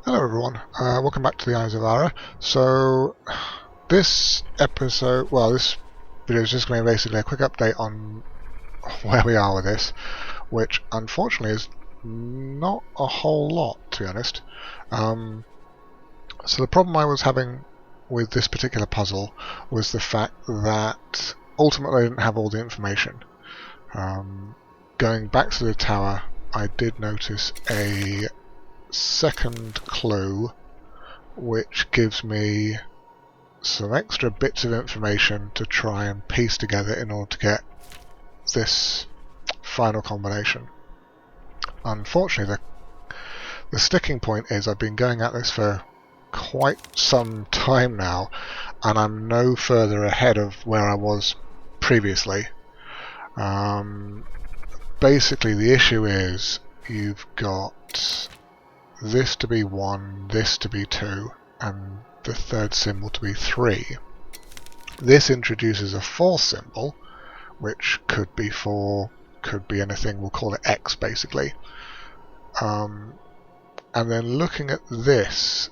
Hello everyone, welcome back to the Eyes of Ara. So this episode, this video is just going to be basically a quick update on where we are with this, which unfortunately is not a whole lot, to be honest. So the problem I was having with this particular puzzle was the fact that ultimately I didn't have all the information. Going back to the tower, I did notice a second clue which gives me some extra bits of information to try and piece together in order to get this final combination. Unfortunately, the sticking point is I've been going at this for quite some time now, and I'm no further ahead of where I was previously. Basically, the issue is you've got this to be 1, this to be 2, and the third symbol to be 3. This introduces a fourth symbol, which could be 4, could be anything, we'll call it X basically. And then looking at this,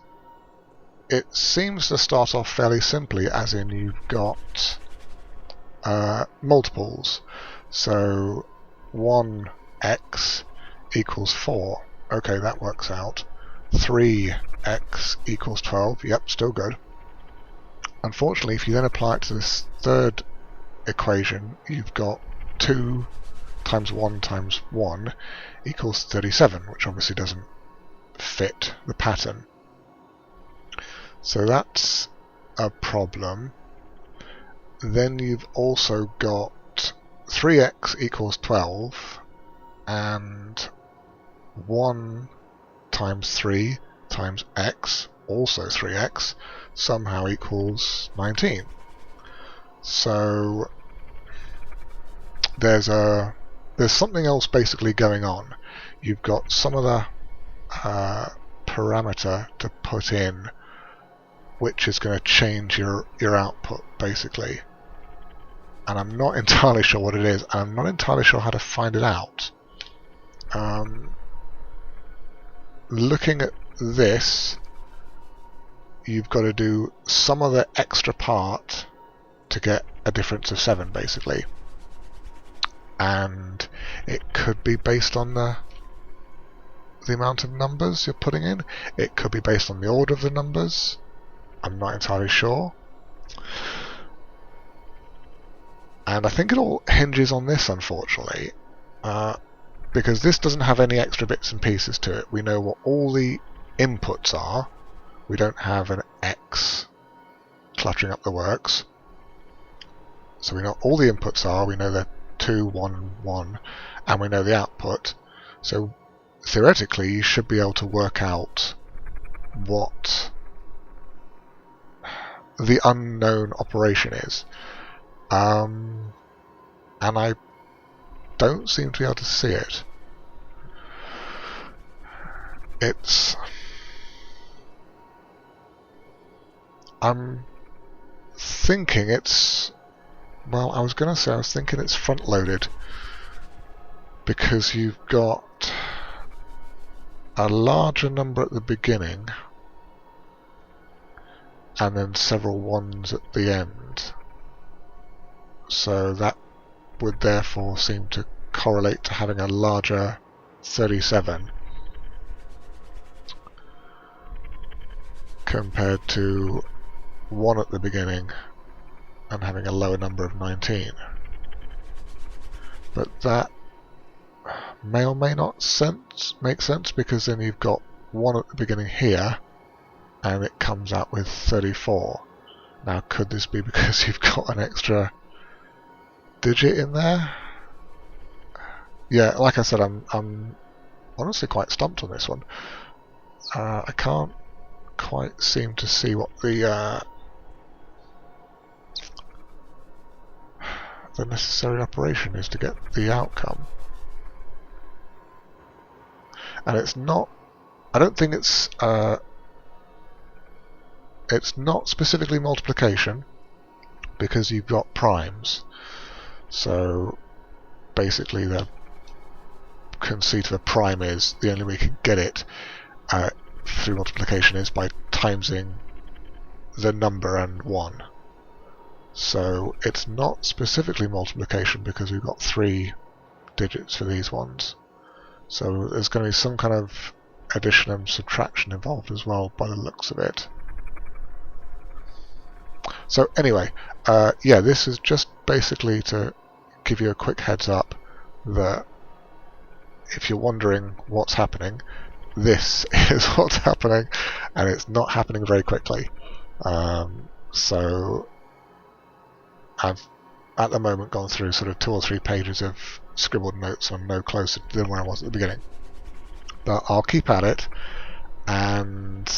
it seems to start off fairly simply, as in you've got multiples. So 1x equals 4. Okay, that works out. 3x equals 12. Yep, still good. Unfortunately, if you then apply it to this third equation, you've got 2 times 1 times 1 equals 37, which obviously doesn't fit the pattern. So that's a problem. Then you've also got 3x equals 12 and 1 times 3 times x, also 3x, somehow equals 19. So there's something else basically going on. You've got some other parameter to put in which is going to change your output basically. And I'm not entirely sure what it is, and I'm not entirely sure how to find it out. Looking at this, you've got to do some other extra part to get a difference of 7 basically, and it could be based on the amount of numbers you're putting in. It could be based on the order of the numbers. I'm not entirely sure, and I think it all hinges on this, unfortunately, because this doesn't have any extra bits and pieces to it. We know what all the inputs are. We don't have an X cluttering up the works. So we know what all the inputs are. We know they're 2, 1, 1, and we know the output. So theoretically, you should be able to work out what the unknown operation is. And I don't seem to be able to see it. I'm thinking it's... Well, I was thinking it's front-loaded, because you've got a larger number at the beginning and then several ones at the end. So that would therefore seem to correlate to having a larger 37 compared to 1 at the beginning and having a lower number of 19. But that may or may not make sense, because then you've got 1 at the beginning here and it comes out with 34. Now, could this be because you've got an extra digit in there? Yeah, like I said, I'm honestly quite stumped on this one. I can't quite seem to see what the necessary operation is to get the outcome. And it's not... I don't think it's not specifically multiplication, because you've got primes. So basically the conceit of a prime is the only way you can get it through multiplication is by timesing the number and 1. So it's not specifically multiplication because we've got 3 digits for these ones. So there's going to be some kind of addition and subtraction involved as well by the looks of it. So anyway, yeah, this is just basically to give you a quick heads up that if you're wondering what's happening, this is what's happening, and it's not happening very quickly. So I've at the moment gone through sort of 2 or 3 pages of scribbled notes. I'm no closer than where I was at the beginning, but I'll keep at it, and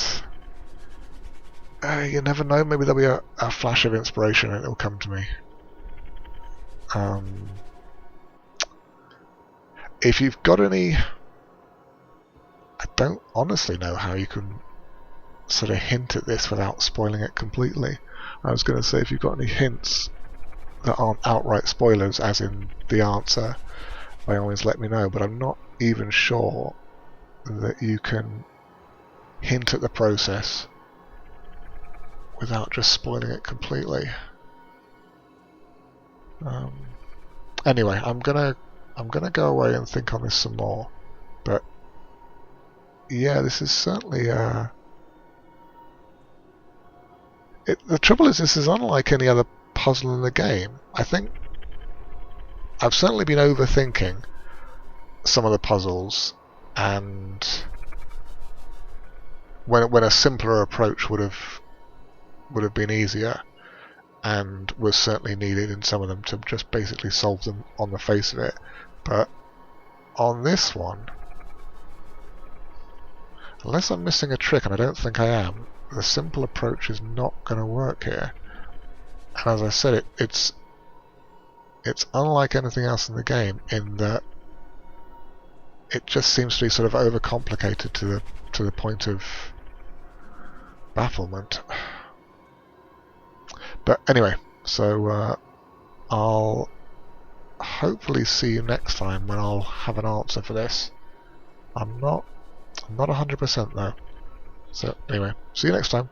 you never know, maybe there'll be a flash of inspiration and it'll come to me. If you've got any, I don't honestly know how you can sort of hint at this without spoiling it completely. I was going to say if you've got any hints that aren't outright spoilers, as in the answer, by all means let me know, but I'm not even sure that you can hint at the process without just spoiling it completely. Anyway, I'm gonna go away and think on this some more, but yeah, this is certainly the trouble is, this is unlike any other puzzle in the game. I think I've certainly been overthinking some of the puzzles, and when a simpler approach would have been easier, and was certainly needed in some of them to just basically solve them on the face of it. But on this one, unless I'm missing a trick, and I don't think I am, the simple approach is not going to work here. And as I said, it's unlike anything else in the game in that it just seems to be sort of overcomplicated to the point of bafflement. But anyway, so I'll hopefully see you next time when I'll have an answer for this. I'm not 100% though. So anyway, see you next time.